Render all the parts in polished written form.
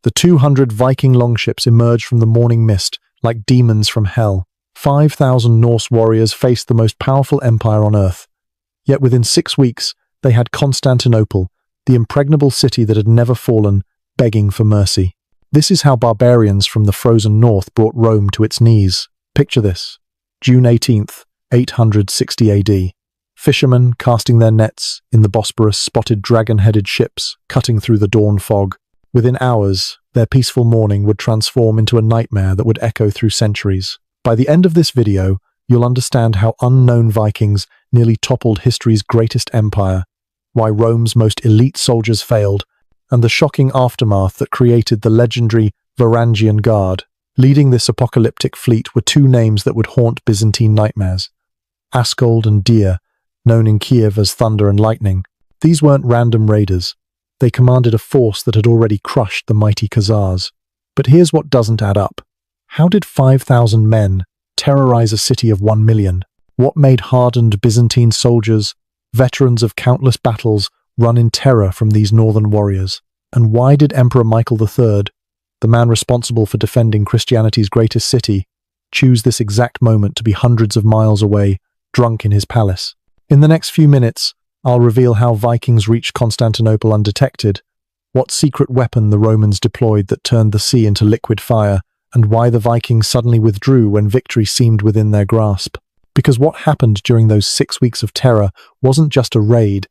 The 200 Viking longships emerged from the morning mist like demons from hell. 5,000 Norse warriors faced the most powerful empire on earth. Yet within 6 weeks, they had Constantinople, the impregnable city that had never fallen, begging for mercy. This is how barbarians from the frozen north brought Rome to its knees. Picture this. June 18th, 860 AD. Fishermen casting their nets in the Bosporus spotted dragon-headed ships cutting through the dawn fog. Within hours, their peaceful morning would transform into a nightmare that would echo through centuries. By the end of this video, you'll understand how unknown Vikings nearly toppled history's greatest empire, why Rome's most elite soldiers failed, and the shocking aftermath that created the legendary Varangian Guard. Leading this apocalyptic fleet were two names that would haunt Byzantine nightmares: Askold and Dir, known in Kiev as Thunder and Lightning. These weren't random raiders. They commanded a force that had already crushed the mighty Khazars. But here's what doesn't add up. How did 5,000 men terrorize a city of 1 million? What made hardened Byzantine soldiers, veterans of countless battles, run in terror from these northern warriors? And why did Emperor Michael III, the man responsible for defending Christianity's greatest city, choose this exact moment to be hundreds of miles away, drunk in his palace? In the next few minutes, I'll reveal how Vikings reached Constantinople undetected, what secret weapon the Romans deployed that turned the sea into liquid fire, and why the Vikings suddenly withdrew when victory seemed within their grasp. Because what happened during those 6 weeks of terror wasn't just a raid,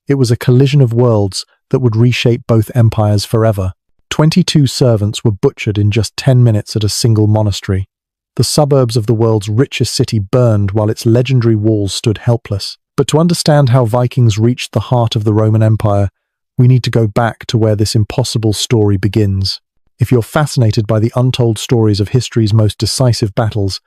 it was a collision of worlds that would reshape both empires forever. 22 servants were butchered in just 10 minutes at a single monastery. The suburbs of the world's richest city burned while its legendary walls stood helpless. But to understand how Vikings reached the heart of the Roman Empire, we need to go back to where this impossible story begins. If you're fascinated by the untold stories of history's most decisive battles,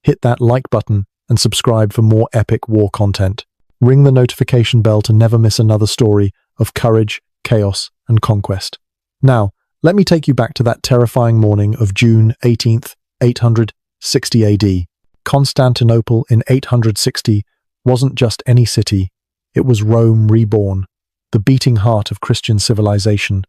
hit that like button and subscribe for more epic war content. Ring the notification bell to never miss another story of courage, chaos, and conquest. Now, let me take you back to that terrifying morning of June 18th, 860 AD. Constantinople in 860 wasn't just any city, it was Rome reborn, the beating heart of Christian civilization.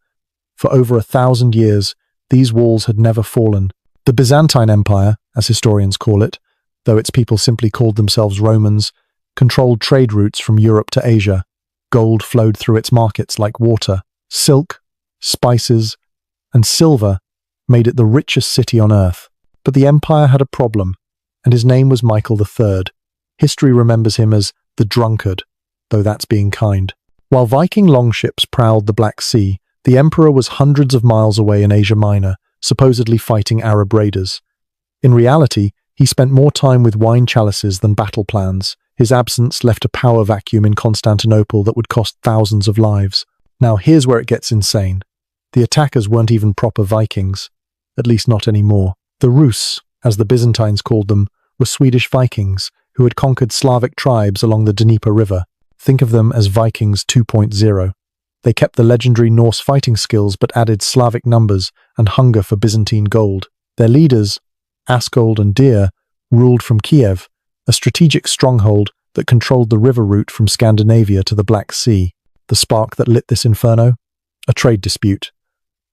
For over 1,000 years, these walls had never fallen. The Byzantine Empire, as historians call it, though its people simply called themselves Romans, controlled trade routes from Europe to Asia. Gold flowed through its markets like water. Silk, spices, and silver made it the richest city on earth. But the empire had a problem, and his name was Michael III. History remembers him as the drunkard, though that's being kind. While Viking longships prowled the Black Sea, the emperor was hundreds of miles away in Asia Minor, supposedly fighting Arab raiders. In reality, he spent more time with wine chalices than battle plans. His absence left a power vacuum in Constantinople that would cost thousands of lives. Now here's where it gets insane. The attackers weren't even proper Vikings, at least not anymore. The Rus, as the Byzantines called them, were Swedish Vikings who had conquered Slavic tribes along the Dnieper River. Think of them as Vikings 2.0. They kept the legendary Norse fighting skills but added Slavic numbers and hunger for Byzantine gold. Their leaders, Askold and Dir, ruled from Kiev, a strategic stronghold that controlled the river route from Scandinavia to the Black Sea. The spark that lit this inferno? A trade dispute.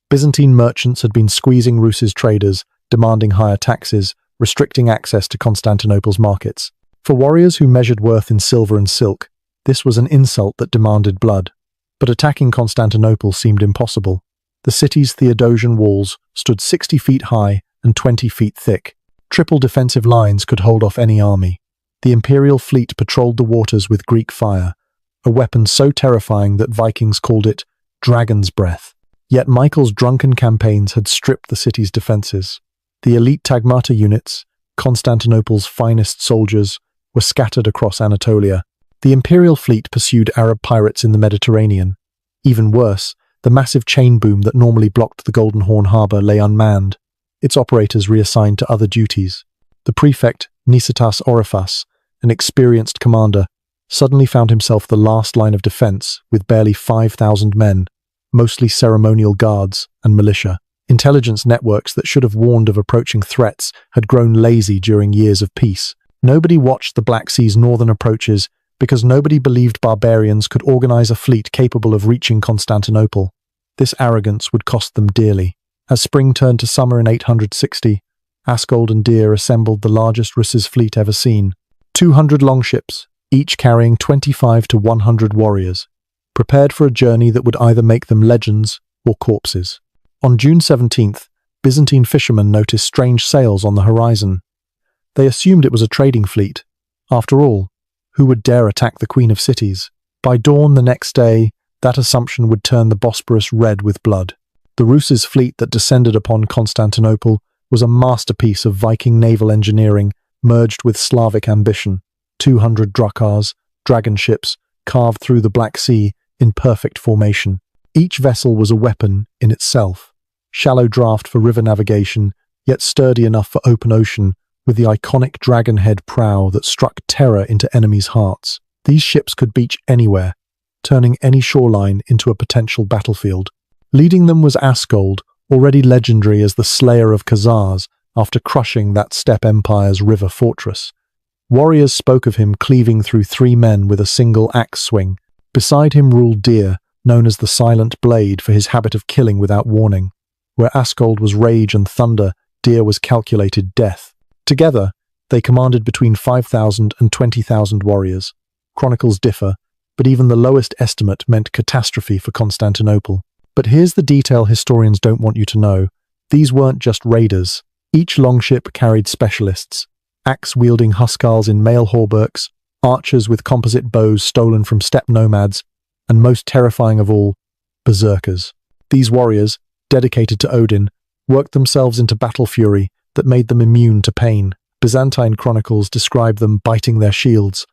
Byzantine merchants had been squeezing Rus's traders, demanding higher taxes, restricting access to Constantinople's markets. For warriors who measured worth in silver and silk, this was an insult that demanded blood. But attacking Constantinople seemed impossible. The city's Theodosian walls stood 60 feet high and 20 feet thick. Triple defensive lines could hold off any army. The imperial fleet patrolled the waters with Greek fire, a weapon so terrifying that Vikings called it dragon's breath. Yet Michael's drunken campaigns had stripped the city's defenses. The elite Tagmata units, Constantinople's finest soldiers, were scattered across Anatolia. The imperial fleet pursued Arab pirates in the Mediterranean. Even worse, the massive chain boom that normally blocked the Golden Horn harbor lay unmanned, its operators reassigned to other duties. The prefect, Nicetas Orifas, an experienced commander, suddenly found himself the last line of defense with barely 5,000 men, mostly ceremonial guards and militia. Intelligence networks that should have warned of approaching threats had grown lazy during years of peace. Nobody watched the Black Sea's northern approaches because nobody believed barbarians could organize a fleet capable of reaching Constantinople. This arrogance would cost them dearly. As spring turned to summer in 860, Askold and Deer assembled the largest Russ's fleet ever seen. 200 longships, each carrying 25 to 100 warriors, prepared for a journey that would either make them legends or corpses. On June 17th, Byzantine fishermen noticed strange sails on the horizon. They assumed it was a trading fleet. After all, who would dare attack the Queen of Cities? By dawn the next day, that assumption would turn the Bosporus red with blood. The Rus's fleet that descended upon Constantinople was a masterpiece of Viking naval engineering merged with Slavic ambition. 200 drukars, dragon ships, carved through the Black Sea in perfect formation. Each vessel was a weapon in itself. Shallow draft for river navigation, yet sturdy enough for open ocean, with the iconic dragon-head prow that struck terror into enemies' hearts. These ships could beach anywhere, turning any shoreline into a potential battlefield. Leading them was Askold, already legendary as the slayer of Khazars after crushing that steppe empire's river fortress. Warriors spoke of him cleaving through 3 men with a single axe swing. Beside him ruled Deer, known as the Silent Blade for his habit of killing without warning. Where Askold was rage and thunder, Deer was calculated death. Together, they commanded between 5,000 and 20,000 warriors. Chronicles differ, but even the lowest estimate meant catastrophe for Constantinople. But here's the detail historians don't want you to know. These weren't just raiders. Each longship carried specialists, axe-wielding huskars in mail hauberks, archers with composite bows stolen from steppe nomads, and most terrifying of all, berserkers. These warriors, dedicated to Odin, worked themselves into battle fury that made them immune to pain. Byzantine chronicles describe them biting their shields,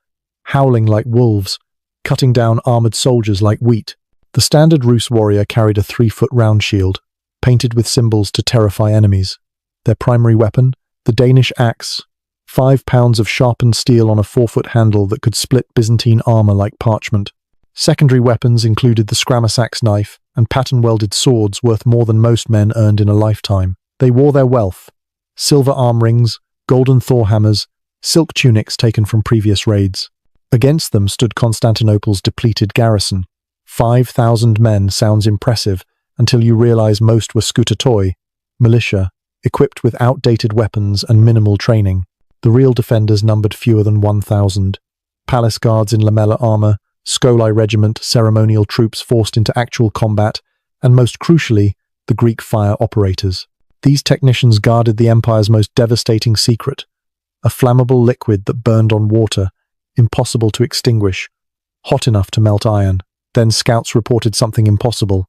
howling like wolves, cutting down armored soldiers like wheat. The standard Rus warrior carried a 3-foot round shield, painted with symbols to terrify enemies. Their primary weapon, the Danish axe, 5 pounds of sharpened steel on a 4-foot handle that could split Byzantine armor like parchment. Secondary weapons included the Scramasax knife and pattern-welded swords worth more than most men earned in a lifetime. They wore their wealth: silver arm rings, golden Thor hammers, silk tunics taken from previous raids. Against them stood Constantinople's depleted garrison. 5,000 men sounds impressive until you realize most were skoutatoi, militia, equipped with outdated weapons and minimal training. The real defenders numbered fewer than 1,000. Palace guards in lamella armor, Scoli regiment, ceremonial troops forced into actual combat, and most crucially, the Greek fire operators. These technicians guarded the empire's most devastating secret, a flammable liquid that burned on water, impossible to extinguish, hot enough to melt iron. Then scouts reported something impossible.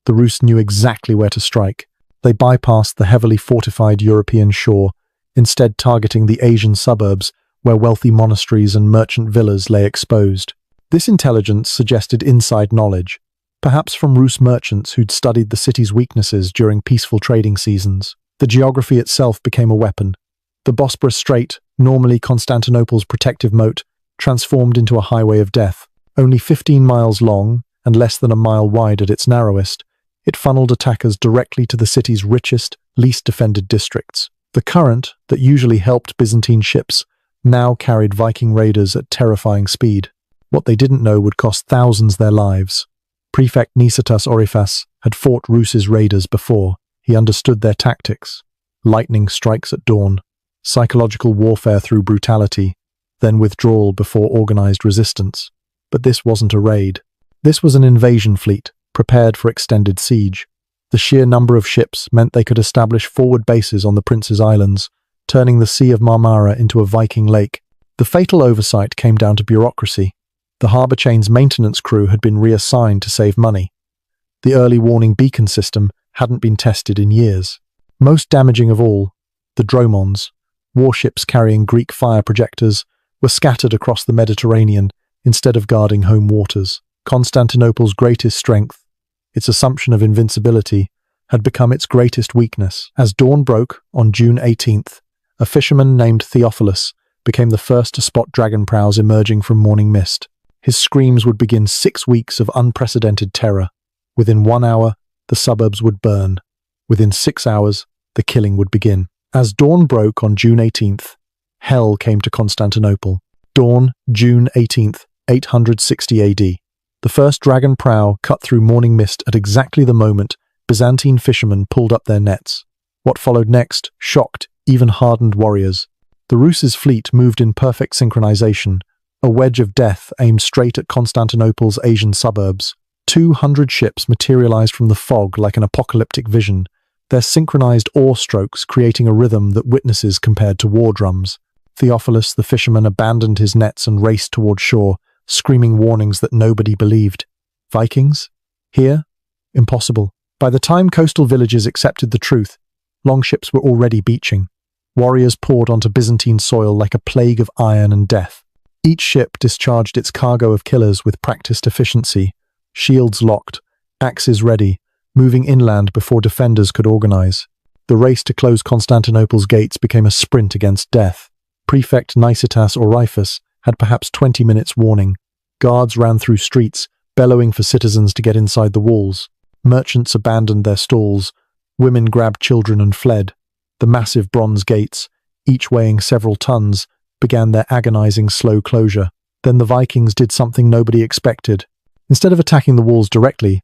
The Rus knew exactly where to strike. They bypassed the heavily fortified European shore, instead targeting the Asian suburbs where wealthy monasteries and merchant villas lay exposed. This intelligence suggested inside knowledge, perhaps from Rus merchants who'd studied the city's weaknesses during peaceful trading seasons. The geography itself became a weapon. The Bosporus Strait, normally Constantinople's protective moat, transformed into a highway of death. Only 15 miles long and less than a mile wide at its narrowest, it funneled attackers directly to the city's richest, least defended districts. The current that usually helped Byzantine ships now carried Viking raiders at terrifying speed. What they didn't know would cost thousands their lives. Prefect Nicetas Orifas had fought Rus's raiders before. He understood their tactics. Lightning strikes at dawn, psychological warfare through brutality, then withdrawal before organized resistance. But this wasn't a raid. This was an invasion fleet, prepared for extended siege. The sheer number of ships meant they could establish forward bases on the Prince's Islands, turning the Sea of Marmara into a Viking lake. The fatal oversight came down to bureaucracy. The harbour chain's maintenance crew had been reassigned to save money. The early warning beacon system hadn't been tested in years. Most damaging of all, the dromons, warships carrying Greek fire projectors, were scattered across the Mediterranean instead of guarding home waters. Constantinople's greatest strength, its assumption of invincibility, had become its greatest weakness. As dawn broke on June 18th, a fisherman named Theophilus became the first to spot dragon prows emerging from morning mist. His screams would begin 6 weeks of unprecedented terror. Within 1 hour, the suburbs would burn. Within 6 hours, the killing would begin. As dawn broke on June 18th, hell came to Constantinople. Dawn, June 18th, 860 AD. The first dragon prow cut through morning mist at exactly the moment Byzantine fishermen pulled up their nets. What followed next shocked even hardened warriors. The Rus's fleet moved in perfect synchronization, a wedge of death aimed straight at Constantinople's Asian suburbs. 200 ships materialized from the fog like an apocalyptic vision, their synchronized oar strokes creating a rhythm that witnesses compared to war drums. Theophilus, the fisherman, abandoned his nets and raced toward shore, screaming warnings that nobody believed. Vikings? Here? Impossible. By the time coastal villages accepted the truth, longships were already beaching. Warriors poured onto Byzantine soil like a plague of iron and death. Each ship discharged its cargo of killers with practiced efficiency, shields locked, axes ready, moving inland before defenders could organize. The race to close Constantinople's gates became a sprint against death. Prefect Nicetas or Rifus had perhaps 20 minutes warning. Guards ran through streets, bellowing for citizens to get inside the walls. Merchants abandoned their stalls. Women grabbed children and fled. The massive bronze gates, each weighing several tons, began their agonizing slow closure. Then the Vikings did something nobody expected. Instead of attacking the walls directly,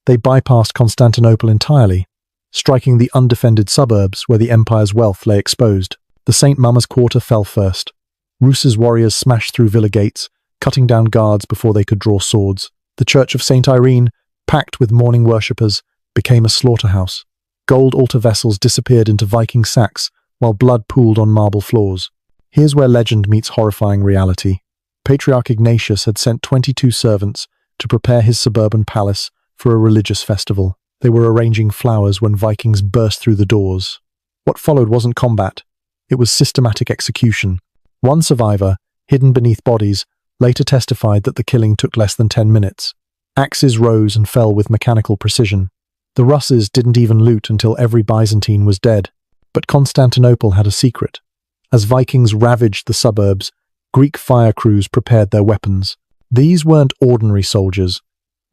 they bypassed Constantinople entirely, striking the undefended suburbs where the empire's wealth lay exposed. The St. Mama's Quarter fell first. Rus's warriors smashed through villa gates, cutting down guards before they could draw swords. The Church of St. Irene, packed with mourning worshippers, became a slaughterhouse. Gold altar vessels disappeared into Viking sacks, while blood pooled on marble floors. Here's where legend meets horrifying reality. Patriarch Ignatius had sent 22 servants to prepare his suburban palace for a religious festival. They were arranging flowers when Vikings burst through the doors. What followed wasn't combat. It was systematic execution. One survivor, hidden beneath bodies, later testified that the killing took less than 10 minutes. Axes rose and fell with mechanical precision. The Russes didn't even loot until every Byzantine was dead. But Constantinople had a secret. As Vikings ravaged the suburbs, Greek fire crews prepared their weapons. These weren't ordinary soldiers.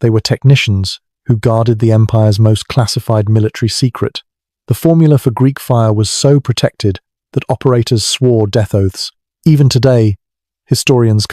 They were technicians who guarded the empire's most classified military secret. The formula for Greek fire was so protected that operators swore death oaths. Even today, historians